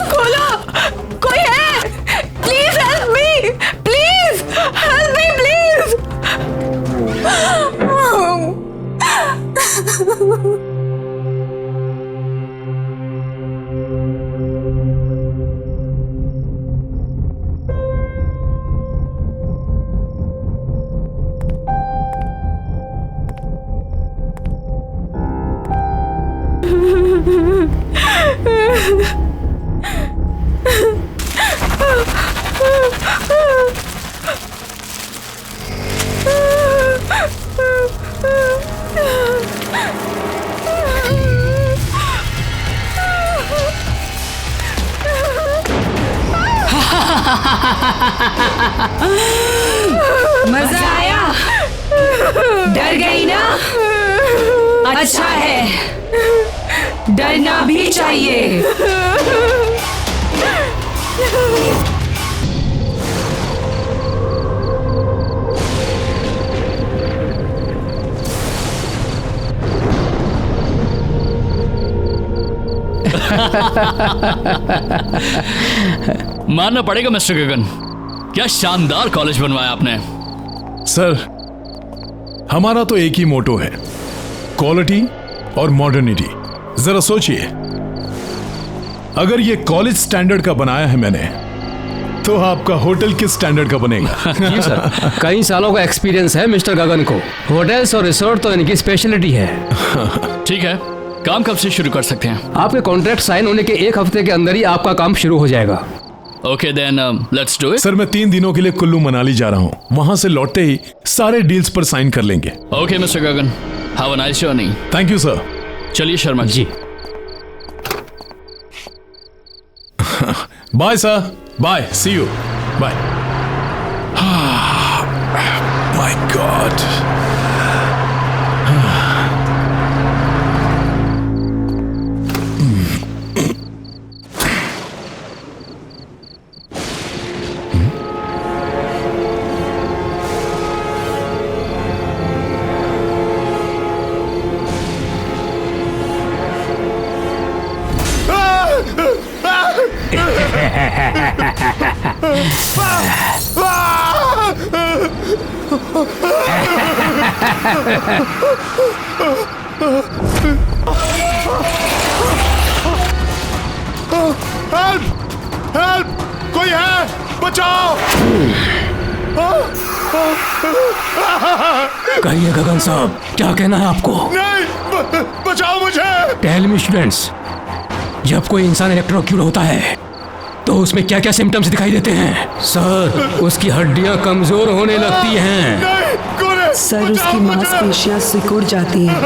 खोलो, कोई है? Please help me, please help me, please. मजा आया? डर गई ना? अच्छा है, डरना भी चाहिए। मानना पड़ेगा मिस्टर गगन, क्या शानदार कॉलेज बनवाया आपने। सर, हमारा तो एक ही मोटो है, क्वालिटी और मॉडर्निटी। जरा सोचिए, अगर ये कॉलेज स्टैंडर्ड का बनाया है मैंने, तो आपका होटल किस स्टैंडर्ड का बनेगा? जी सर, कई सालों का एक्सपीरियंस है मिस्टर गगन को। होटल्स और रिसोर्ट तो इनकी स्पेशलिटी है। ठीक है, काम कब से शुरू कर सकते हैं? आपके कॉन्ट्रैक्ट साइन होने के एक हफ्ते के अंदर ही आपका काम शुरू हो जाएगा। Okay then let's do it. Sir, मैं 3 दिनों के लिए कुल्लू मनाली जा रहा हूँ। वहां से लौटते ही सारे डील्स पर साइन कर लेंगे। Okay mister Gagan, have a nice journey. Thank you sir. चलिए Sharma ji. Bye sir, bye, see you, bye. My god. Help! Help! कोई है? बचाओ! कहिए गगन साहब, क्या कहना है आपको? नहीं, बचाओ मुझे! टेल मी स्टूडेंट्स, जब कोई इंसान इलेक्ट्रोक्यूट होता है तो उसमें क्या क्या सिम्टम्स दिखाई देते हैं? सर, उसकी हड्डियां कमजोर होने लगती हैं। सर, उसकी मांसपेशियां सिकुड़ जाती हैं।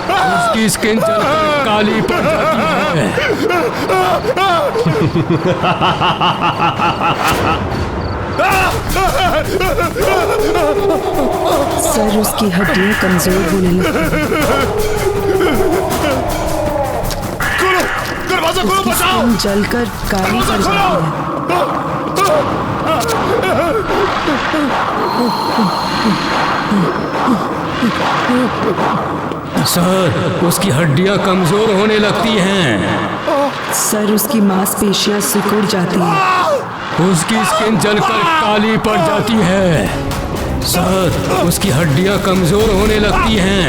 उसकी स्किन जलकर काली पड़ जाती है। सर, उसकी हड्डियां कमजोर होने लगती हैं। दरवाजा खोलो, उसकी बचाओ! स्किन जलकर काली पड़ जाती है। सर, उसकी हड्डियां कमजोर होने लगती हैं। सर, उसकी मांसपेशियां सिकुड़ जाती हैं। उसकी स्किन जलकर काली पड़ जाती है। सर, उसकी हड्डियां कमजोर होने लगती हैं।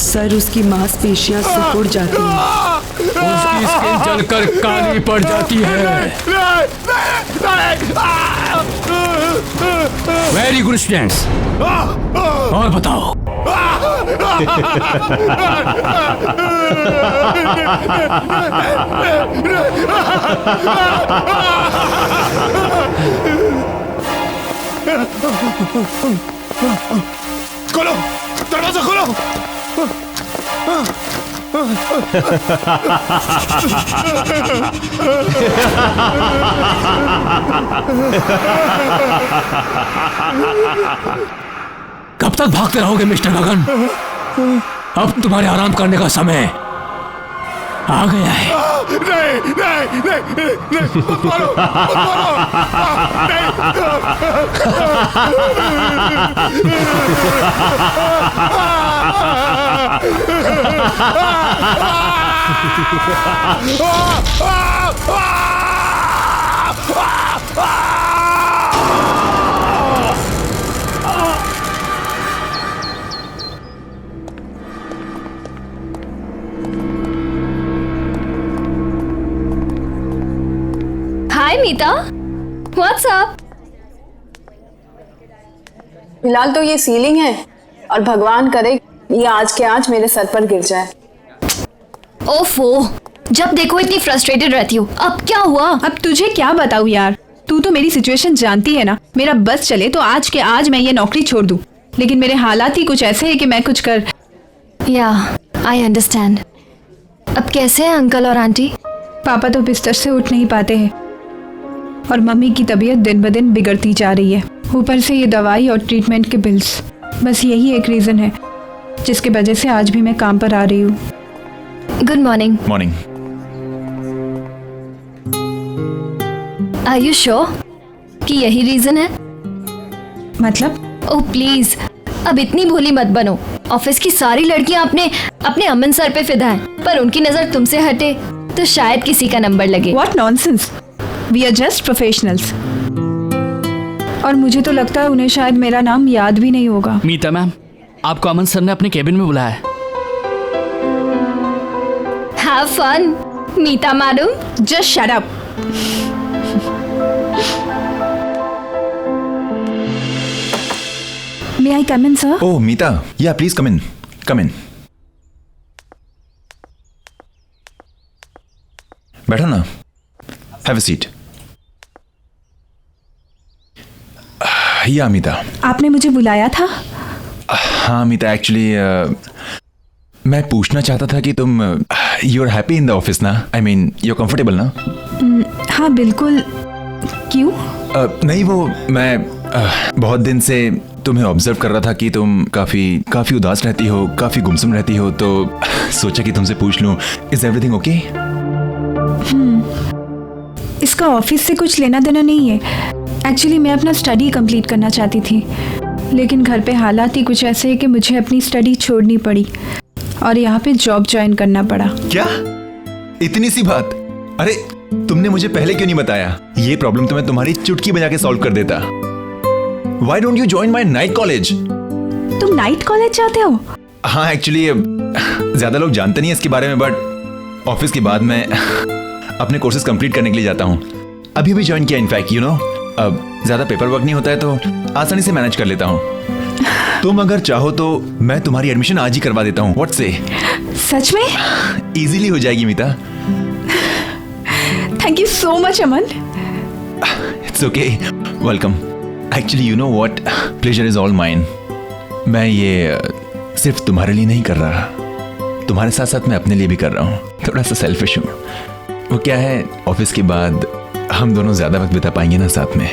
सर, उसकी मांसपेशियां सिकुड़ जाती हैं। उसकी स्किन जलकर काली पड़ जाती है। वेरी गुड स्टूडेंट्स, और बताओ। खोलो, दरवाजा खोलो! कब तक भागते रहोगे मिस्टर गगन? अब तुम्हारे आराम करने का समय आ गया है। नहीं नहीं नहीं नहीं मत मारो, मत मारो, हाय मीता, व्हाट्स अप? फिलहाल तो ये सीलिंग है और भगवान करे ये आज के आज मेरे सर पर गिर जाए। ओफो, जब देखो इतनी फ्रस्ट्रेटेड रहती हो। अब क्या हुआ? अब तुझे क्या बताऊं यार, तू तो मेरी सिचुएशन जानती है ना। मेरा बस चले तो आज के आज मैं ये नौकरी छोड़ दूं, लेकिन मेरे हालात ही कुछ ऐसे हैं कि मैं कुछ कर। या आई अंडरस्टैंड। अब कैसे हैं अंकल और आंटी? पापा तो बिस्तर से उठ नहीं पाते हैं और मम्मी की तबीयत दिन ब दिन बिगड़ती जा रही है। ऊपर से ये दवाई और ट्रीटमेंट के बिल्स, बस यही एक रीज़न है जिसकी वजह से आज भी मैं काम पर आ रही हूँ। Good morning. Morning. Are you sure कि यही रीजन है? मतलब? ओह प्लीज, अब इतनी भोली मत बनो। ऑफिस की सारी लड़कियां अपने अमन सर पे फिदा हैं, पर उनकी नजर तुमसे हटे तो शायद किसी का नंबर लगे। What nonsense! We are just professionals. और मुझे तो लगता है उन्हें शायद मेरा नाम याद भी नहीं होगा। मीता मैम, आपको अमन सर ने अपने केबिन में बुलाया है। Have fun Meeta madam. Just shut up. May I come in, sir? Oh, Meeta. Yeah, please come in. Come in. बैठो ना. Have a seat. Yeah, Meeta. आपने मुझे बुलाया था? हाँ Meeta, actually मैं पूछना चाहता था कि तुम you're happy in the office ना? I mean, you're comfortable ना? हाँ बिल्कुल। क्यों? नहीं, वो मैं बहुत दिन से तुम्हें ऑब्जर्व कर रहा था कि तुम काफी उदास रहती हो, काफी गुमसुम रहती हो, तो सोचा कि तुमसे पूछ लूं, इज एवरीथिंग ओके? इसका ऑफिस से कुछ लेना देना नहीं है। एक्चुअली मैं अपना स्टडी कंप्लीट करना चाहती थी, लेकिन घर पे हालात ही कुछ ऐसे हैं कि मुझे अपनी स्टडी छोड़नी पड़ी और यहाँ पे जॉब ज्वाइन करना पड़ा। क्या? इतनी सी बात? अरे तुमने मुझे पहले क्यों नहीं बताया? ये प्रॉब्लम तो मैं तुम्हारी चुटकी बजा के सॉल्व कर देता। Why don't you join my night college? तुम नाइट कॉलेज जाते हो? हाँ, एक्चुअली ज्यादा लोग जानते नहीं है इसके बारे में, बट ऑफिस के बाद मैं अपने कोर्सेज कंप्लीट करने के लिए जाता हूँ। अभी भी ज्वाइन किया इनफैक्ट, यू नो। अब ज्यादा पेपर वर्क नहीं होता है तो आसानी से मैनेज कर लेता हूँ। तुम अगर चाहो तो मैं तुम्हारी एडमिशन आज ही करवा देता हूँ। व्हाट से? सच में? इजीली हो जाएगी Meeta. Thank you so much Aman. It's okay, welcome. Actually you know what, pleasure is all mine. मैं ये सिर्फ तुम्हारे लिए नहीं कर रहा, तुम्हारे साथ साथ मैं अपने लिए भी कर रहा हूँ। थोड़ा सा सेल्फिश हूँ। वो क्या है, ऑफिस के बाद हम दोनों ज्यादा वक्त बिता पाएंगे ना साथ में।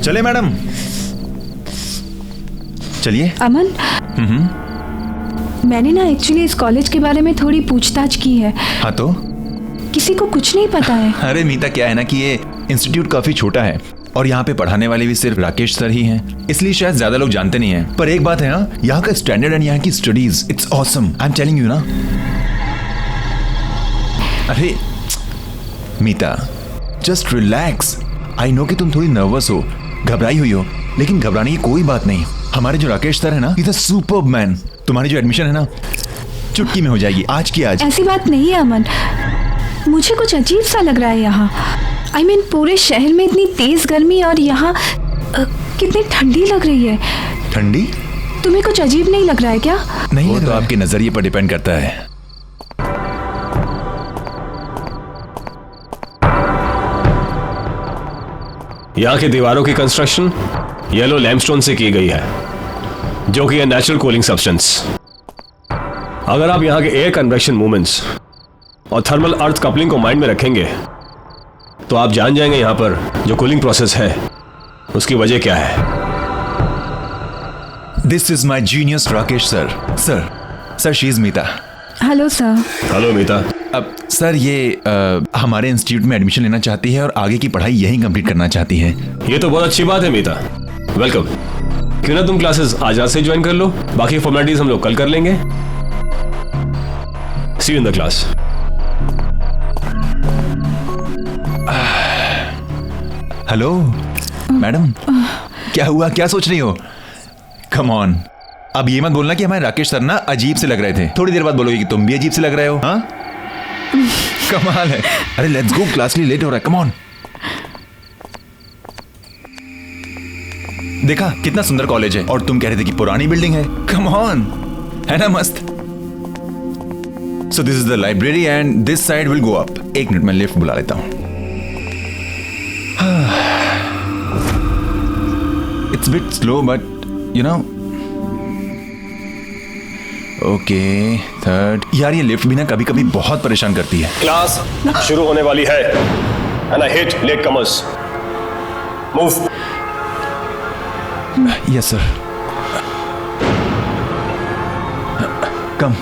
चले मैडम, चलिए। अमन, मैंने ना एक्चुअली इस कॉलेज के बारे में थोड़ी पूछताछ की है। हाँ तो? किसी को कुछ नहीं पता है। अरे मीता, क्या है ना कि ये इंस्टीट्यूट काफी छोटा है और यहाँ पे पढ़ाने वाले भी सिर्फ राकेश सर ही हैं, इसलिए शायद ज्यादा लोग जानते नहीं हैं। पर एक बात है, हाँ, यहाँ का स्टैंडर्ड एंड यहाँ की studies, it's awesome. I am telling you ना। अरे मीता, जस्ट रिलैक्स। आई नो कि तुम थोड़ी नर्वस हो, घबराई हुई हो, लेकिन घबराने की कोई बात नहीं। हमारे जो राकेश सर है ना, इज अ सुपर्ब मैन। तुम्हारी जो एडमिशन है ना, चुटकी में हो जाएगी, आज की आज। ऐसी बात नहीं है अमन, मुझे कुछ अजीब सा लग रहा है यहाँ। I mean, पूरे शहर में इतनी तेज गर्मी और यहाँ कितनी ठंडी लग रही है। ठंडी? तुम्हें कुछ अजीब नहीं लग रहा है क्या? नहीं, वो तो आपके नजरिए पर डिपेंड करता है। यहाँ की दीवारों की कंस्ट्रक्शन येलो लैमस्टोन से की गई है, जो कि है नेचुरल कूलिंग सब्सटेंस। अगर आप यहाँ के एयर कन्वेक्शन मूवमेंट्स और थर्मल अर्थ कपलिंग को माइंड में रखेंगे तो आप जान जाएंगे यहाँ पर जो कूलिंग प्रोसेस है उसकी वजह क्या है। This is my genius Rakesh sir. Sir she is Meeta. Hello sir. Hello Meeta. अब सर ये हमारे इंस्टीट्यूट में एडमिशन लेना चाहती है और आगे की पढ़ाई यहीं कंप्लीट करना चाहती है। ये तो बहुत अच्छी बात है मीता, वेलकम। क्यों ना तुम क्लासेस आज रात से ज्वाइन कर लो, बाकी फॉर्मेलिटीज हम लोग कल कर लेंगे। See you in the class. Hello madam, क्या हुआ, क्या सोच रही हो? कम ऑन, अब ये मत बोलना कि हमारे राकेश सर ना अजीब से लग रहे थे। थोड़ी देर बाद बोलोगे कि तुम भी अजीब से लग रहे हो। हाँ कमाल है। अरे लेट्स गो, क्लास के लिए लेट हो रहा है। Come on. देखा कितना सुंदर कॉलेज है और तुम कह रहे थे कि पुरानी बिल्डिंग है। कम ऑन, है ना मस्त। So this is the library and this side will go up. एक मिनट में लिफ्ट बुला लेता हूं। It's bit slow but you know. Okay third. यार ये लिफ्ट भी ना कभी कभी बहुत परेशान करती है। क्लास शुरू होने वाली है and I hate latecomers. Move. Yes sir. Come.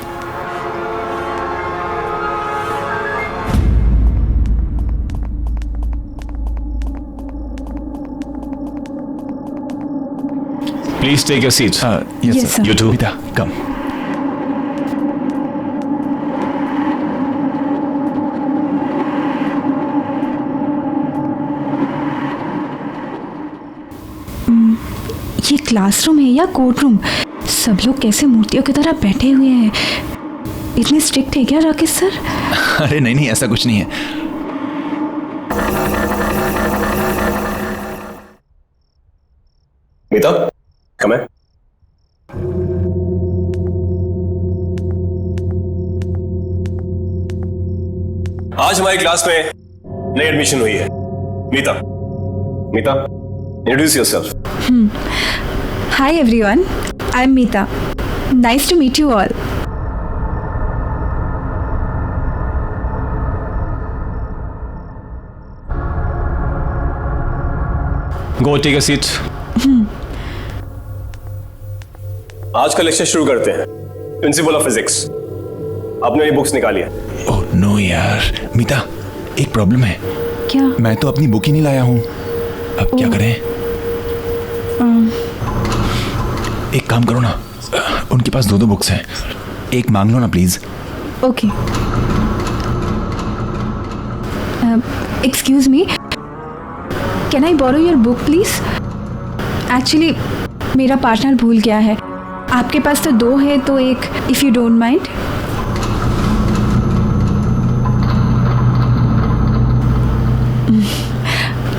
Please take your seat. Yes sir. You too. बेटा कम। ये क्लासरूम है या कोर्ट रूम? सब लोग कैसे मूर्तियों की तरह बैठे हुए हैं। इतने स्ट्रिक्ट है क्या राकेश सर? अरे नहीं नहीं, ऐसा कुछ नहीं है। मीता कम है। आज हमारी क्लास में नई एडमिशन हुई है। Meeta, Meeta introduce yourself. Hi everyone, I'm Meeta. Nice to meet you all. Go take a seat. आज का लेक्चर शुरू करते हैं। प्रिंसिपल ऑफ फिजिक्स, आपने ये बुक्स निकाली है। ओह नो यार, मीता एक प्रॉब्लम है। क्या? मैं तो अपनी बुक ही नहीं लाया हूँ। अब क्या करें? एक काम करो ना, उनके पास दो बुक्स हैं, एक मांग लो ना please. Okay. Excuse me. Can I borrow your book please? Actually, मेरा पार्टनर भूल गया है। आपके पास तो दो है तो एक, if you don't mind.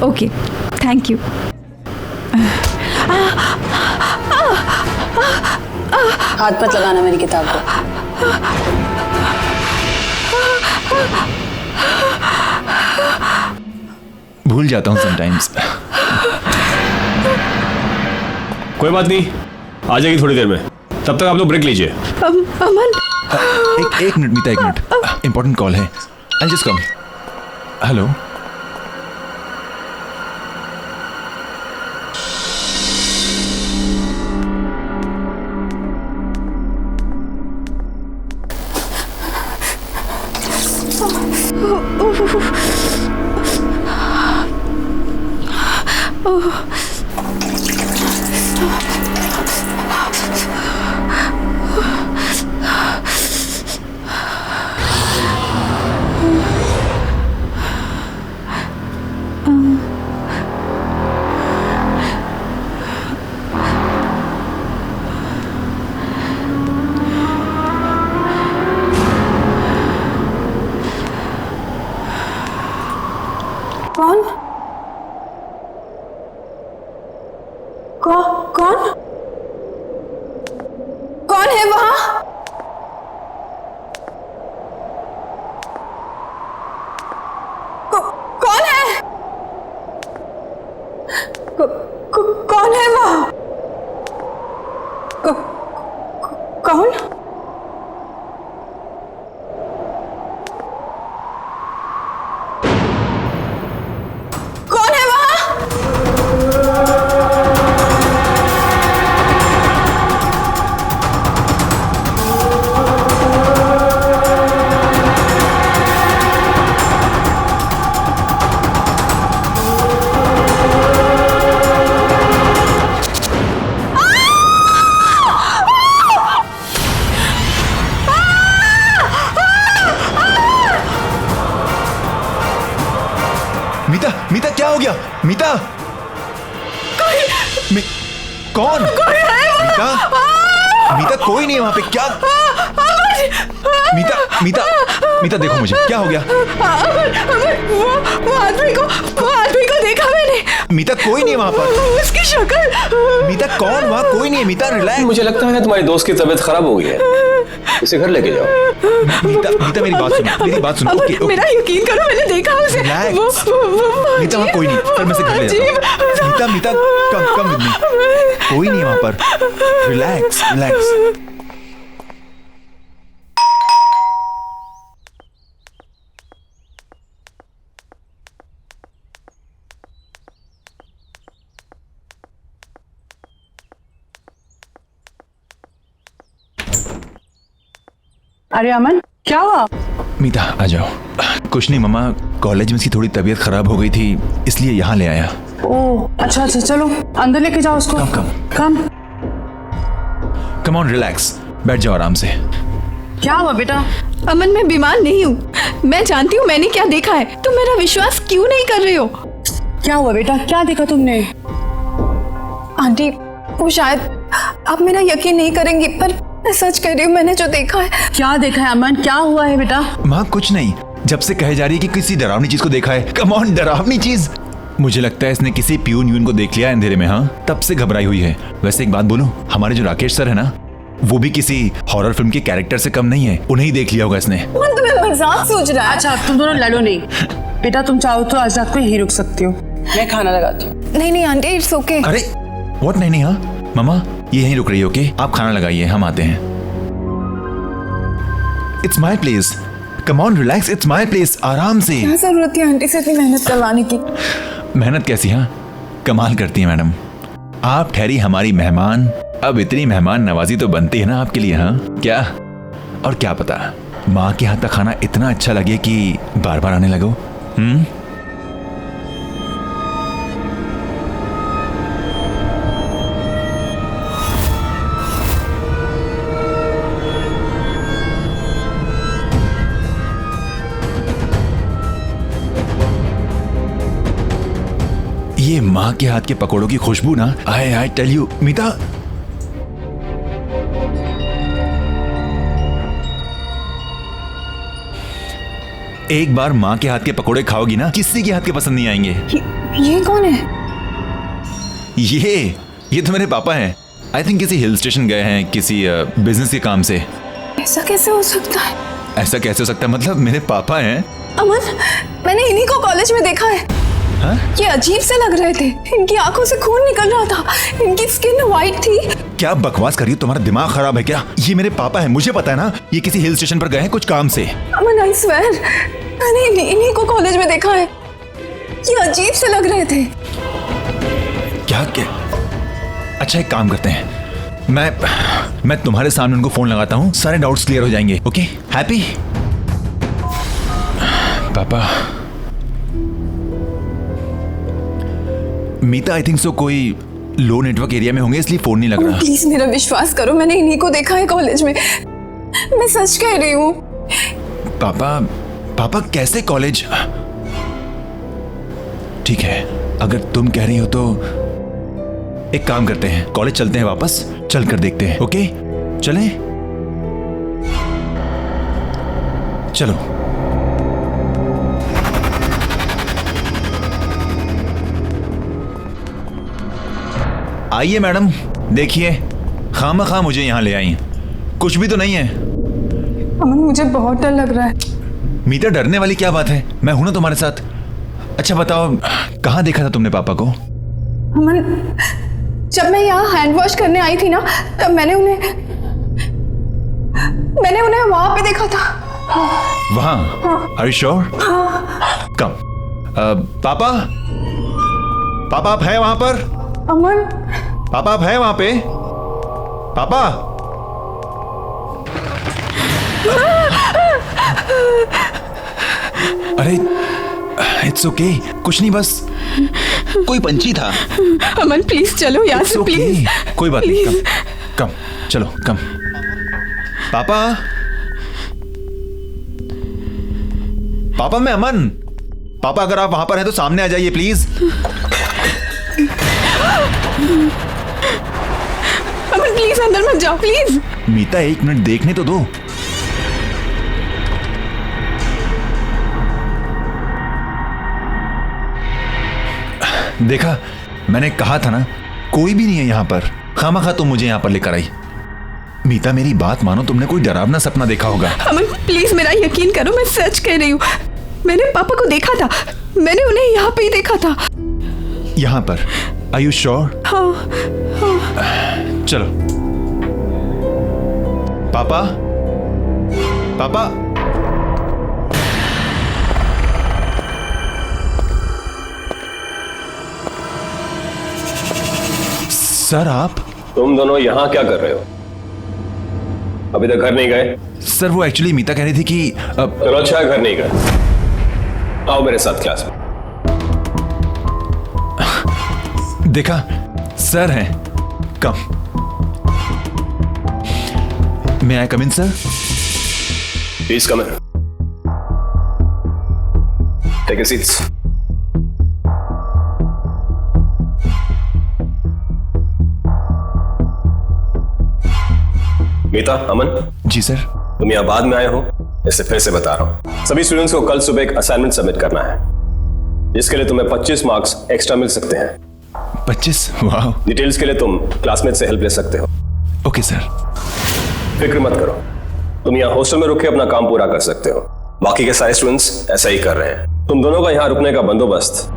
Okay, thank you. हाथ मत लगाना मेरी किताब को। भूल जाता हूँ समटाइम्स। कोई बात नहीं, आ जाएगी थोड़ी देर में। तब तक आप लोग ब्रेक लीजिए। अमन, एक मिनट मीता, एक मिनट, इंपॉर्टेंट कॉल है। I just come. हेलो। कौन? कौन है वो? कौन? कौन है वहाँ? मीता, मीता क्या हो गया? मीता, कौन? मीता, मीता कोई नहीं है वहां पे। क्या? मीता, मीता, मीता देखो मुझे, क्या हो गया? वो आदमी को देखा मैंने। मीता कोई नहीं है वहां पर। उसकी शक्ल। मीता कौन? वहां कोई नहीं है। मीता रिलैक्स। मुझे लगता है तुम्हारी दोस्त की तबीयत खराब हो गई है, इसे घर लेके जाओ। मीता, मीता मेरी बात सुनो, मेरी बात सुनो। Okay, okay. मेरा यकीन करो, मैंने देखा उसे। रिलैक्स। मीता वहां कोई नहीं, पर मैं से घर ले जाता हूं। मीता, मीता कम विद मी। कोई नहीं है वहां पर। Relax, relax. अरे अमन, क्या हुआ? मीता आ जाओ। कुछ नहीं मम्मा, कॉलेज में इसकी थोड़ी तबीयत खराब हो गई थी, इसलिए यहाँ ले आया। ओह अच्छा, चलो अंदर लेके जाओ उसको। कम ऑन, रिलैक्स, बैठ जाओ आराम से। क्या हुआ बेटा? अमन मैं बीमार नहीं हूँ, मैं जानती हूँ मैंने क्या देखा है, तुम मेरा विश्वास क्यों नहीं कर रहे हो? क्या हुआ बेटा, क्या देखा तुमने? आंटी, वो शायद आप मेरा यकीन नहीं करेंगी, पर मैं सच कह रही हूँ, मैंने जो देखा है। क्या देखा है अमन, क्या हुआ है बेटा? माँ कुछ नहीं, जब से कहे जा रही है कि किसी डरावनी चीज को देखा है। कम ऑन, डरावनी चीज? मुझे लगता है इसने किसी प्यून को देख लिया अंधेरे में, हाँ, तब से घबराई हुई है। वैसे एक बात बोलूं, हमारे जो राकेश सर है ना, वो भी किसी हॉरर फिल्म के कैरेक्टर से कम नहीं है, उन्हें ही देख लिया होगा इसने। तुम्हें मजाक सोच रहा है? अच्छा तुम दोनों लड़ो नहीं बेटा, तुम चाहो तो आज रात को यहीं रुक सकती हो, मैं खाना लगाती हूँ। नहीं आंटी, इट्स ओके। अरे व्हाट? नहीं, हाँ मामा ये यहीं रुक रही है, ओके? आप खाना लगाइए, हम आते हैं। It's my place, come on relax, it's my place, आराम से। क्या जरूरत थी आंटी से इतनी मेहनत करवाने की? मेहनत कैसी? हाँ कमाल करती है मैडम, आप ठहरी हमारी मेहमान। अब इतनी मेहमान नवाजी तो बनती है ना आपके लिए, हाँ? क्या? और क्या पता माँ के हाथ का खाना इतना अच्छा लगे कि बार बार आने लगो। ये माँ के हाथ के पकौड़ों की खुशबू ना, आई टेल यू मीता। एक बार माँ के हाथ के पकौड़े खाओगी ना, किसी के हाथ के पसंद नहीं आएंगे। ये कौन है? ये तो मेरे पापा हैं। आई थिंक किसी हिल स्टेशन गए हैं किसी बिजनेस के काम से। ऐसा कैसे हो सकता है? ऐसा कैसे हो सकता है मतलब? मेरे पापा हैं। अमन, मैंने इन्हीं को कॉलेज में देखा है। हाँ? ये अजीब से लग रहे थे, इनकी आंखों से खून निकल रहा था, इनकी स्किन वाइट थी। क्या बकवास कर रही हो? तुम्हारा दिमाग खराब है क्या? ये मेरे पापा हैं, मुझे पता है ना। ये किसी हिल स्टेशन पर गए हैं कुछ काम से। अमन आई स्वेयर, मैंने इन्हीं को कॉलेज में देखा है। ये अजीब से लग रहे थे। क्या? अच्छा एक काम करते हैं, मैं तुम्हारे सामने उनको फोन लगाता हूँ, सारे डाउट्स क्लियर हो जाएंगे। ओके? हैप्पी? पापा, मीता आई थिंक सो कोई लो नेटवर्क एरिया में होंगे, इसलिए फोन नहीं लग रहा। प्लीज मेरा विश्वास करो, मैंने इन्हीं को देखा है कॉलेज में, मैं सच कह रही हूँ। पापा कैसे कॉलेज? ठीक है, अगर तुम कह रही हो तो एक काम करते हैं, कॉलेज चलते हैं, वापस चलकर देखते हैं। ओके चलें? चलो। आइए मैडम, देखिए खामखा मुझे यहाँ ले आई, कुछ भी तो नहीं है। अमन मुझे बहुत डर लग रहा है। मीता डरने वाली क्या बात है, मैं हूं ना तुम्हारे साथ। अच्छा बताओ, कहाँ देखा था तुमने पापा को? अमन, जब मैं यहाँ हैंड वॉश करने आई थी ना, तब मैंने उन्हें वहां पे देखा था। वहां? Are you sure? कम। पापा, पापा आप हैं वहां पर? अमन, पापा आप हैं वहां पे? पापा? अरे इट्स ओके, कुछ नहीं, बस कोई पंछी था। अमन प्लीज चलो यहाँ It's से, okay, प्लीज। कोई बात नहीं, कम चलो, कम। पापा, पापा मैं अमन। पापा अगर आप वहां पर हैं तो सामने आ जाइए प्लीज। अमन प्लीज अंदर मत जाओ, प्लीज। मीता 1 मिनट देखने तो दो। देखा, मैंने कहा था ना, कोई भी नहीं है यहाँ पर। खामखा तुम मुझे यहाँ पर लेकर आई। मीता मेरी बात मानो, तुमने कोई डरावना सपना देखा होगा। अमन प्लीज मेरा यकीन करो, मैं सच कह रही हूँ। मैंने पापा को देखा था, मैंने उन्हें यहाँ पे ही देखा था। यहाँ पर? Are you sure? हाँ, चलो। पापा, पापा, सर आप? तुम दोनों यहाँ क्या कर रहे हो? अभी तक घर नहीं गए? सर वो एक्चुअली मीता कह रही थी कि चलो अच्छा है, घर नहीं गए। आओ मेरे साथ क्लास में। देखा, सर हैं। Come. May I come in sir? Please come in. Take a seats. Meeta, Aman. जी सर। तुम यहाँ बाद में आए हो, इससे फिर से बता रहा हूँ। सभी स्टूडेंट्स को कल सुबह एक असाइनमेंट सबमिट करना है, जिसके लिए तुम्हें 25 मार्क्स एक्स्ट्रा मिल सकते हैं। 25? वाह। डिटेल्स के लिए तुम क्लासमेट से हेल्प ले सकते हो। Okay sir. फिक्र मत करो, तुम यहाँ हॉस्टल में रुक के अपना काम पूरा कर सकते हो। बाकी के सारे स्टूडेंट्स ऐसा ही कर रहे हैं। तुम दोनों का यहाँ रुकने का बंदोबस्त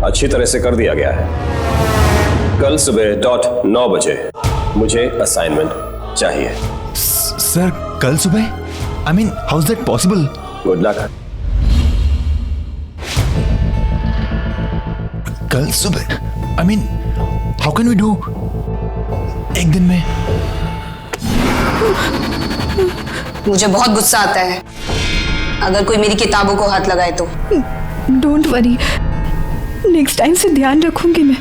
अच्छी तरह से कर दिया गया है। कल सुबह .9 बजे मुझे असाइनमेंट चाहिए। सर कल सुबह? I mean how is that possible? Good luck. कल सुबह? I mean how can we do एक दिन में? मुझे बहुत गुस्सा आता है अगर कोई मेरी किताबों को हाथ लगाए तो। डोंट वरी, नेक्स्ट टाइम से ध्यान रखूंगी मैं।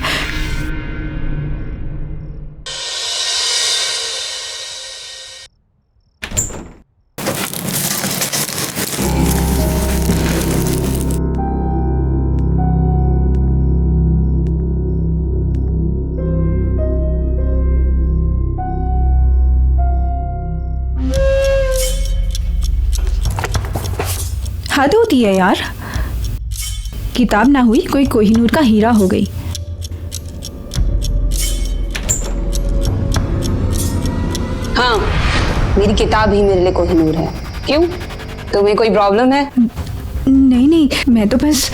हद होती है यार, किताब ना हुई कोई कोहिनूर का हीरा हो गई। हाँ, मेरी किताब ही मेरे लिए कोहिनूर है। क्यों, तुम्हें कोई प्रॉब्लम है? नहीं नहीं, मैं तो बस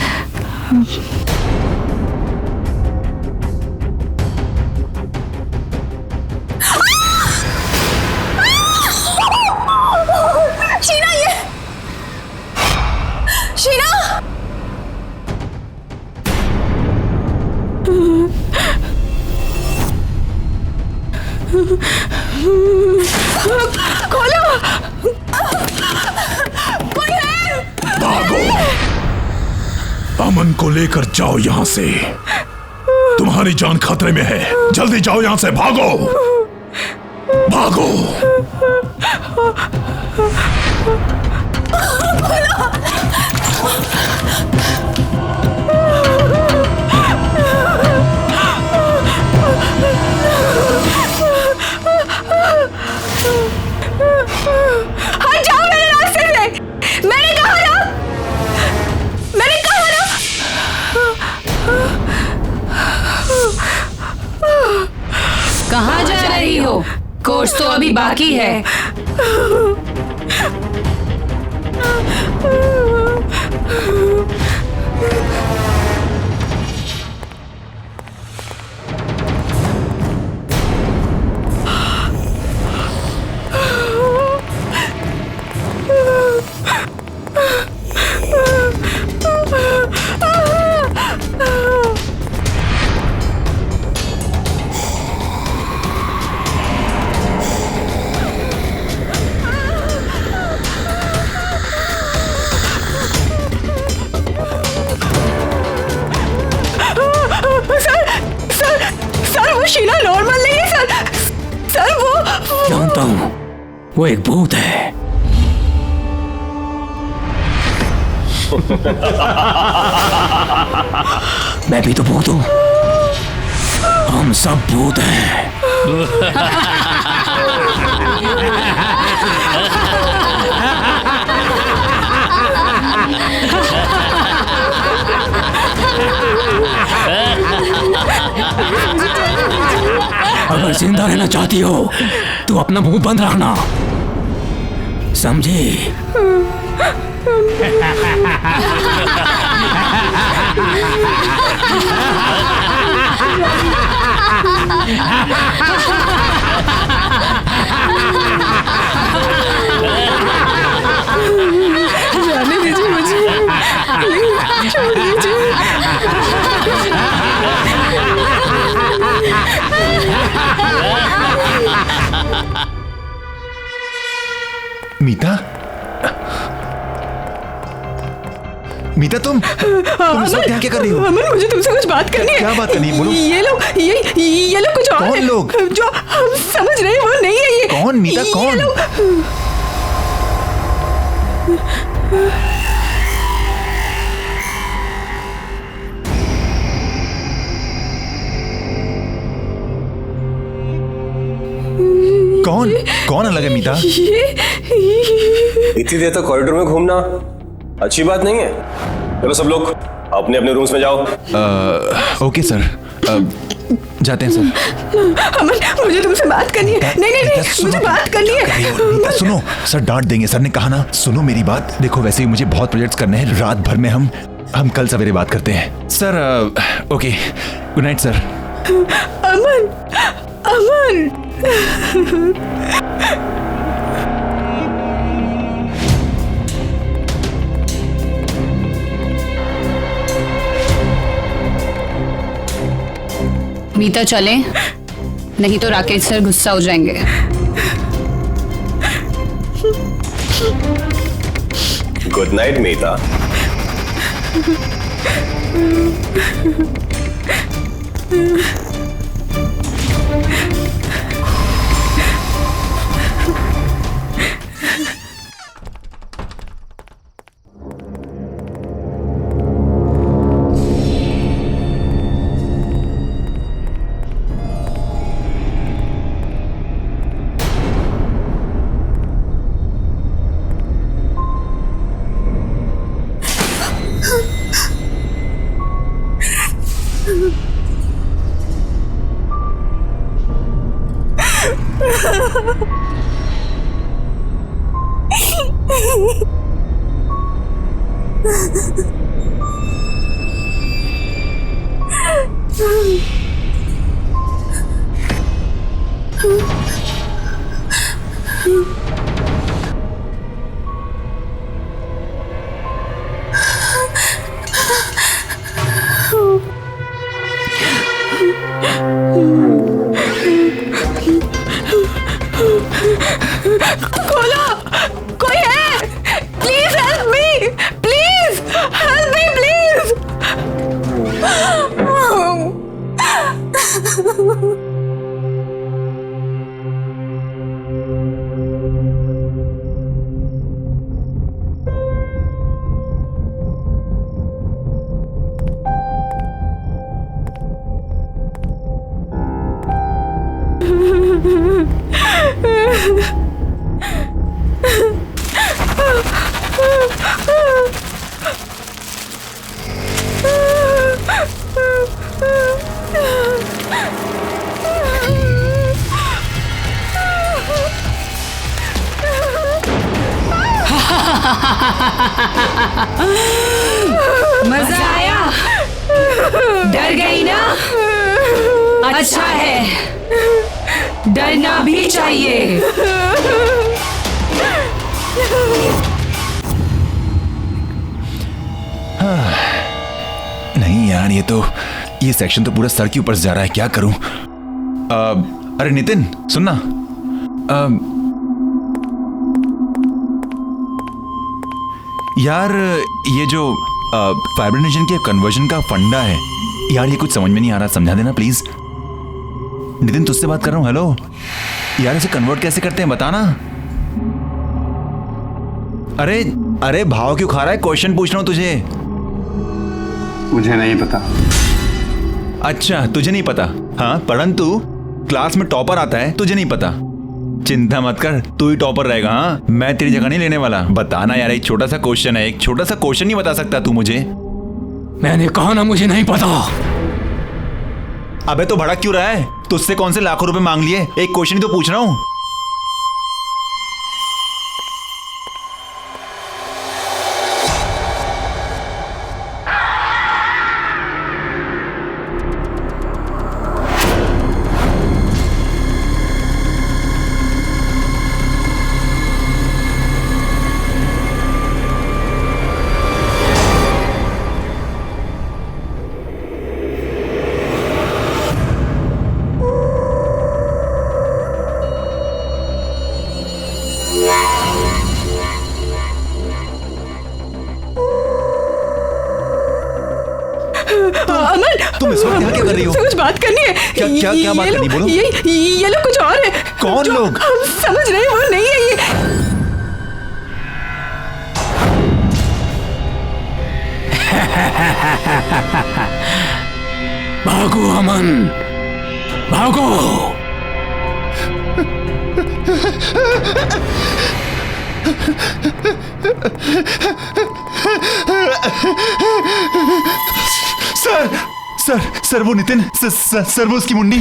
खोलो। भागो, अमन को लेकर जाओ यहां से। तुम्हारी जान खतरे में है, जल्दी जाओ यहां से, भागो भागो। हट जाओ मेरे रास्ते से, मैंने कहा ना, मैंने कहा ना। कहाँ जा रही हो? कोर्स तो अभी बाकी है। जानता हूँ, वो एक भूत है। मैं भी तो भूत हूँ, हम सब भूत हैं। अगर जिंदा रहना चाहती हो तो अपना मुंह बंद रखना, समझी? जाने दीजिए मुझे, छोड़ दीजिए। मीता, मीता तुम इस वक्त यहाँ क्या कर रही हो? अमन, मुझे तुमसे कुछ बात करनी है। क्या बात करनी है? बोलो। ये लोग कुछ और कौन है। लोग? जो हम समझ रहे हैं वो नहीं है ये। कौन मीता, कौन? कौन कौन अलग है मीता? इतनी देर तक कॉरिडोर में घूमना अच्छी बात नहीं है। चलो सब लोग अपने अपने रूम्स में जाओ। ओके सर, जाते हैं सर। अमन, मुझे तुमसे बात करनी है। नहीं, मुझे बात करनी है। सुनो, सर डांट देंगे। सर ने कहा ना, सुनो मेरी बात। देखो वैसे ही मुझे बहुत प्रोजेक्ट्स करने हैं, रात भर में हम कल सवेरे बात करते हैं sir. Okay, good night sir. Aman, Aman. Meeta चलें, नहीं तो राकेश सर गुस्सा हो जाएंगे। Good night Meeta. खोलो, कोई है? Please help me, please help me, please. मजा आया? डर गई ना? अच्छा है, डरना भी चाहिए। नहीं यार, ये सेक्शन तो पूरा सर के ऊपर से जा रहा है। क्या करूं? अरे नितिन सुनना, यार ये जो फाइब्रिनेशन के कन्वर्जन का फंडा है यार, ये कुछ समझ में नहीं आ रहा, समझा देना प्लीज। नितिन तुझसे बात कर रहा हूँ। हेलो यार इसे कन्वर्ट कैसे करते हैं बताना। अरे अरे भाव क्यों खा रहा है? क्वेश्चन पूछ रहा हूं तुझे। मुझे नहीं पता। अच्छा तुझे नहीं पता? हाँ, परंतु क्लास में टॉपर आता है, तुझे नहीं पता। चिंता मत कर, तू ही टॉपर रहेगा। हाँ, मैं तेरी जगह नहीं लेने वाला। बताना यार, एक छोटा सा क्वेश्चन है, एक छोटा सा क्वेश्चन नहीं बता सकता तू मुझे? मैंने कहा ना मुझे नहीं पता। अबे तो भड़क क्यों रहा है? तुझसे कौन से लाखों रुपए मांग लिए? एक क्वेश्चन ही तो पूछ रहा हूँ। अमन, तुम इस वक्त यहाँ क्या कर रही हो? कुछ बात करनी है। क्या बात करनी, बोलो। ये लोग कुछ और है। कौन लोग? हम समझ रहे हैं वो नहीं है ये। भागो अमन, भागो। सर सर सर वो नितिन, सर वो उसकी मुंडी।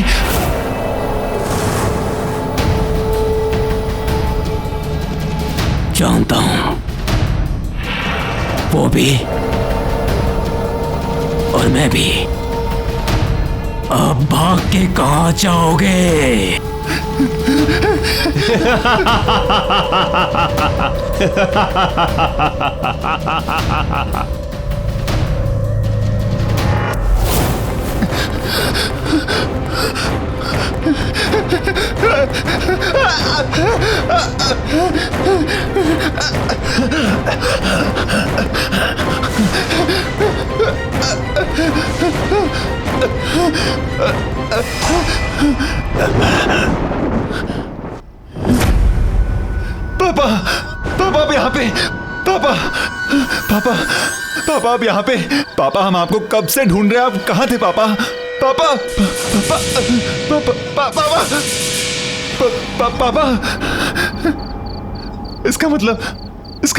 जानता हूं, वो भी और मैं भी। अब भाग के कहां जाओगे? पापा, पापा आप यहाँ पे। पापा, पापा, पापा आप यहाँ पे। पापा हम आपको कब से ढूंढ रहे हैं, आप कहाँ थे पापा? पापा, पापा, पापा, पापा, पापा। इसका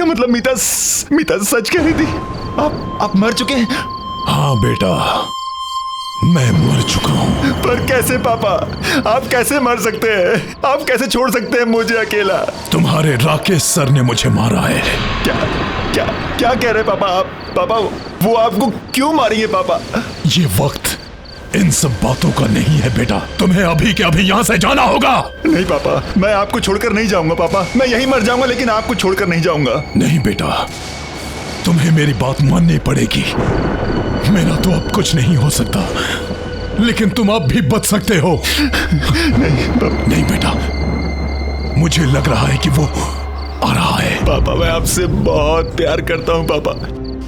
मतलब मीता सच कह रही थी। आप मर चुके हैं? हाँ बेटा, मैं मर चुका हूँ। पर कैसे पापा? आप कैसे मर सकते हैं? आप कैसे छोड़ सकते हैं मुझे अकेला? तुम्हारे राकेश सर ने मुझे मारा है। क्या क्या क्या कह रहे हैं पापा? आप पापा वो आपको क्यों मारेंगे पापा? ये वक्त इन सब बातों का नहीं है बेटा। तुम्हें अभी के अभी यहाँ से जाना होगा। नहीं पापा, मैं आपको छोड़कर नहीं जाऊंगा पापा। मैं यहीं मर जाऊंगा लेकिन आपको छोड़कर नहीं जाऊंगा। नहीं बेटा, तुम्हें मेरी बात माननी पड़ेगी। मेरा तो अब कुछ नहीं हो सकता, लेकिन तुम अब भी बच सकते हो। नहीं बेटा, मुझे लग रहा है कि वो आ रहा है। पापा मैं आपसे बहुत प्यार करता हूँ पापा।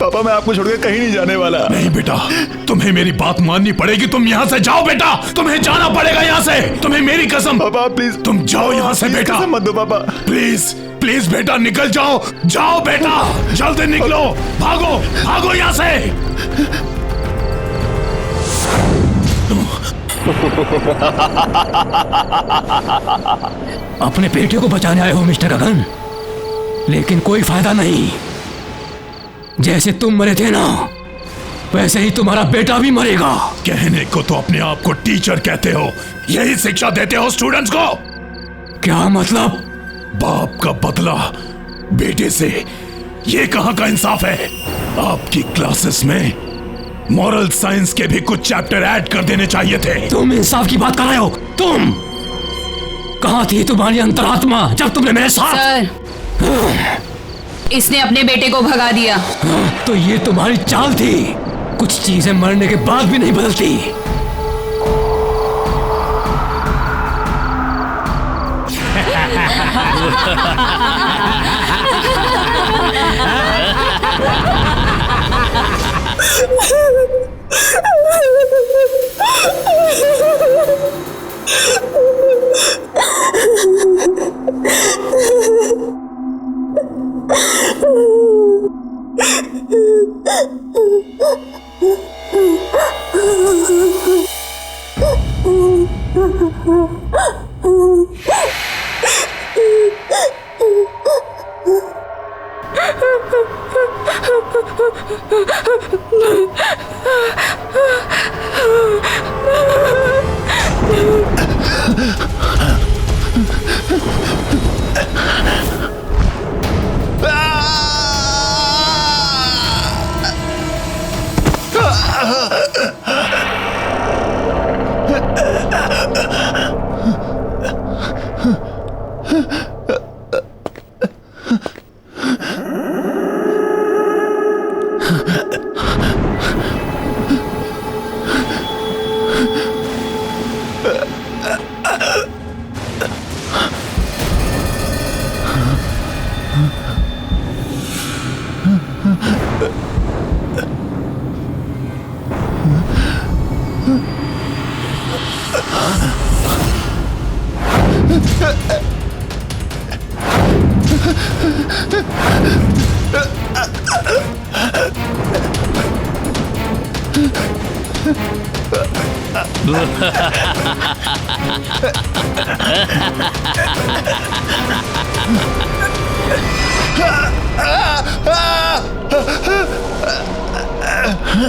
पापा मैं आपको छोड़कर कहीं नहीं जाने वाला। नहीं बेटा, तुम्हें मेरी बात माननी पड़ेगी। तुम यहाँ से जाओ बेटा, तुम्हें जाना पड़ेगा यहाँ से। तुम्हें मेरी कसम। पापा प्लीज तुम जाओ यहाँ से बेटा। मत दो पापा। प्लीज प्लीज बेटा निकल जाओ। जाओ बेटा, जल्दी निकलो। भागो भागो यहाँ से। अपने बेटे को बचाने आए हो मिस्टर गगन, लेकिन कोई फायदा नहीं। जैसे तुम मरे थे ना, वैसे ही तुम्हारा बेटा भी मरेगा। कहने को तो अपने आप को टीचर कहते हो, यही शिक्षा देते हो स्टूडेंट्स को? क्या मतलब? बाप का बदला बेटे से, ये कहां का इंसाफ है? आपकी क्लासेस में मॉरल साइंस के भी कुछ चैप्टर ऐड कर देने चाहिए थे। तुम इंसाफ की बात कर रहे हो? तुम कहां थी तुम्हारी अंतरात्मा जब तुमने मेरे साथ? सर, इसने अपने बेटे को भगा दिया। तो ये तुम्हारी चाल थी। कुछ चीजें मरने के बाद भी नहीं बदलती।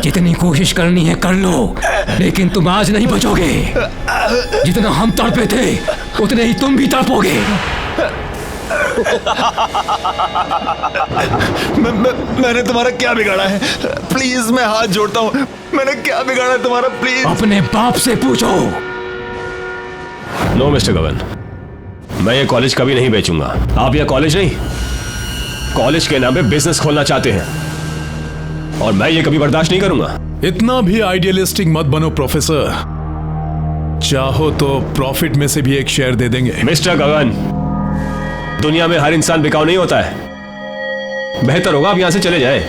जितनी कोशिश करनी है कर लो, लेकिन तुम आज नहीं बचोगे। जितना हम तड़पे थे उतने ही तुम भी तड़पोगे। मैंने तुम्हारा क्या बिगाड़ा है? प्लीज मैं हाथ जोड़ता हूँ, मैंने क्या बिगाड़ा है तुम्हारा? प्लीज अपने बाप से पूछो। नो मिस्टर गगन, मैं ये कॉलेज कभी नहीं बेचूंगा। आप यह कॉलेज नहीं, कॉलेज के नाम पे बिजनेस खोलना चाहते हैं और मैं ये कभी बर्दाश्त नहीं करूंगा। इतना भी आइडियलिस्टिक मत बनो प्रोफेसर। चाहो तो प्रॉफिट में से भी एक शेयर दे देंगे। मिस्टर गगन, दुनिया में हर इंसान बिकाऊ नहीं होता है। बेहतर होगा आप यहां से चले जाए।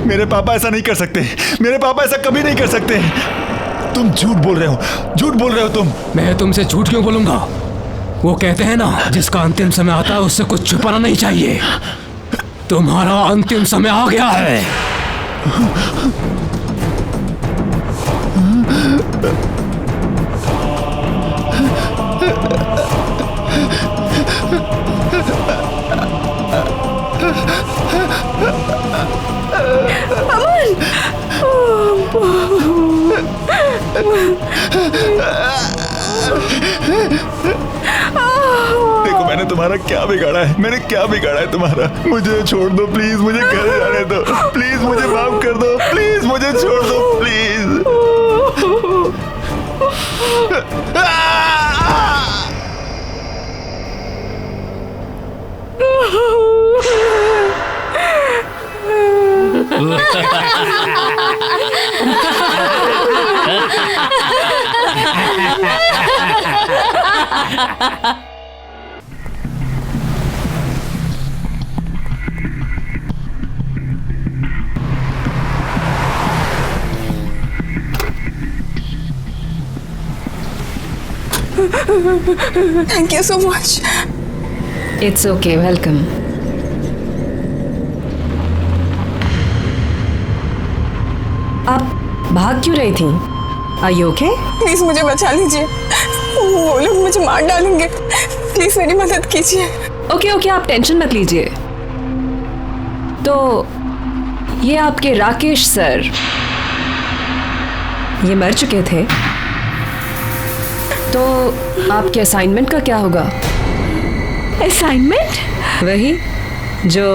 मेरे पापा ऐसा नहीं कर सकते, मेरे पापा ऐसा कभी नहीं कर सकते। तुम झूठ बोल रहे हो, झूठ बोल रहे हो तुम। मैं तुमसे झूठ क्यों बोलूंगा? वो कहते हैं ना, जिसका अंतिम समय आता है उससे कुछ छुपाना नहीं चाहिए। तुम्हारा अंतिम समय आ गया है। देखो मैंने तुम्हारा क्या बिगाड़ा है, मैंने क्या बिगाड़ा है तुम्हारा? मुझे छोड़ दो प्लीज, मुझे घर जाने दो प्लीज, मुझे माफ कर दो प्लीज, मुझे छोड़ दो please. Thank you so much. It's okay, welcome. आप भाग क्यों रही थी? Are you okay? प्लीज मुझे बचा लीजिए, वो लोग मुझे मार डालेंगे। प्लीज मेरी मदद कीजिए। ओके, आप टेंशन मत लीजिए। तो ये आपके राकेश सर, ये मर चुके थे, तो आपके असाइनमेंट का क्या होगा? असाइनमेंट? वही जो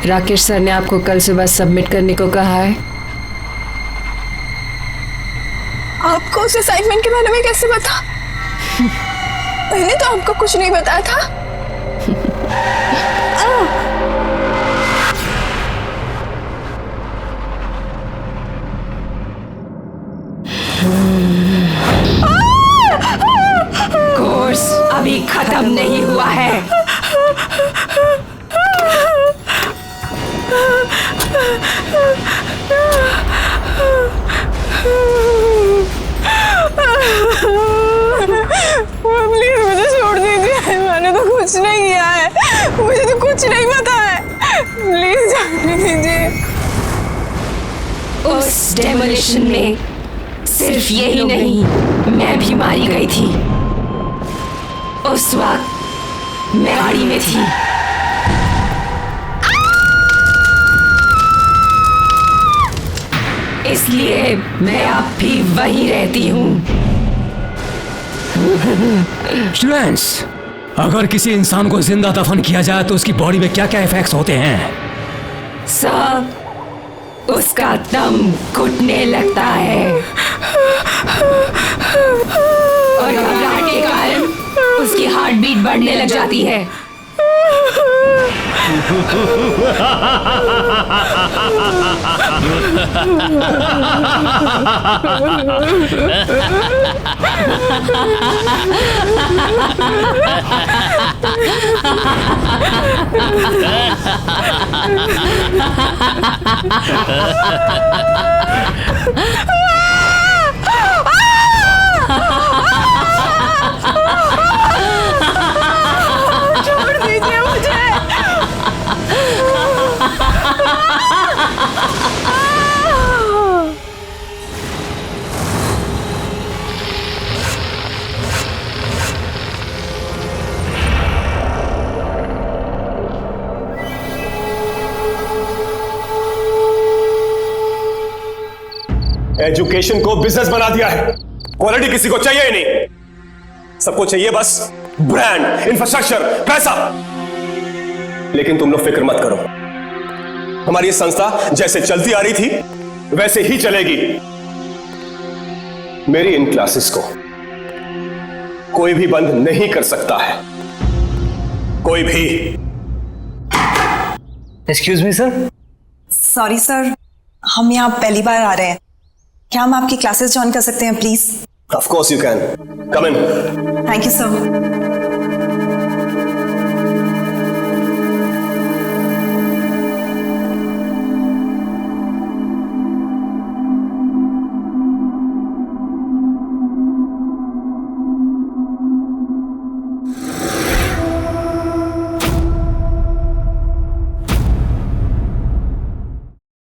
राकेश सर ने आपको कल सुबह सबमिट करने को कहा है। आपको उस असाइनमेंट के बारे में कैसे पता? मैंने तो आपको कुछ नहीं बताया था। उस डेमोलिशन में सिर्फ यही नहीं, मैं भी मारी गई थी। उस वक्त मैं गाड़ी में थी। इसलिए मैं अब भी वहीं रहती हूँ। स्टूडेंट्स, अगर किसी इंसान को जिंदा दफन किया जाए तो उसकी बॉडी में क्या क्या इफेक्ट्स होते हैं? सब, उसका दम घुटने लगता है और घबराहट के कारण उसकी हार्ट बीट बढ़ने लग जाती है। छोड़ दीजिए मुझे। एजुकेशन को बिजनेस बना दिया है। क्वालिटी किसी को चाहिए ही नहीं, सबको चाहिए बस ब्रांड, इंफ्रास्ट्रक्चर, पैसा। लेकिन तुम लोग फिक्र मत करो, हमारी ये संस्था जैसे चलती आ रही थी वैसे ही चलेगी। मेरी इन क्लासेस को कोई भी बंद नहीं कर सकता है, कोई भी। Excuse me sir. Sorry sir, हम यहाँ पहली बार आ रहे हैं। क्या हम आपकी क्लासेस ज्वाइन कर सकते हैं please? Of course you can, come in. Thank you sir.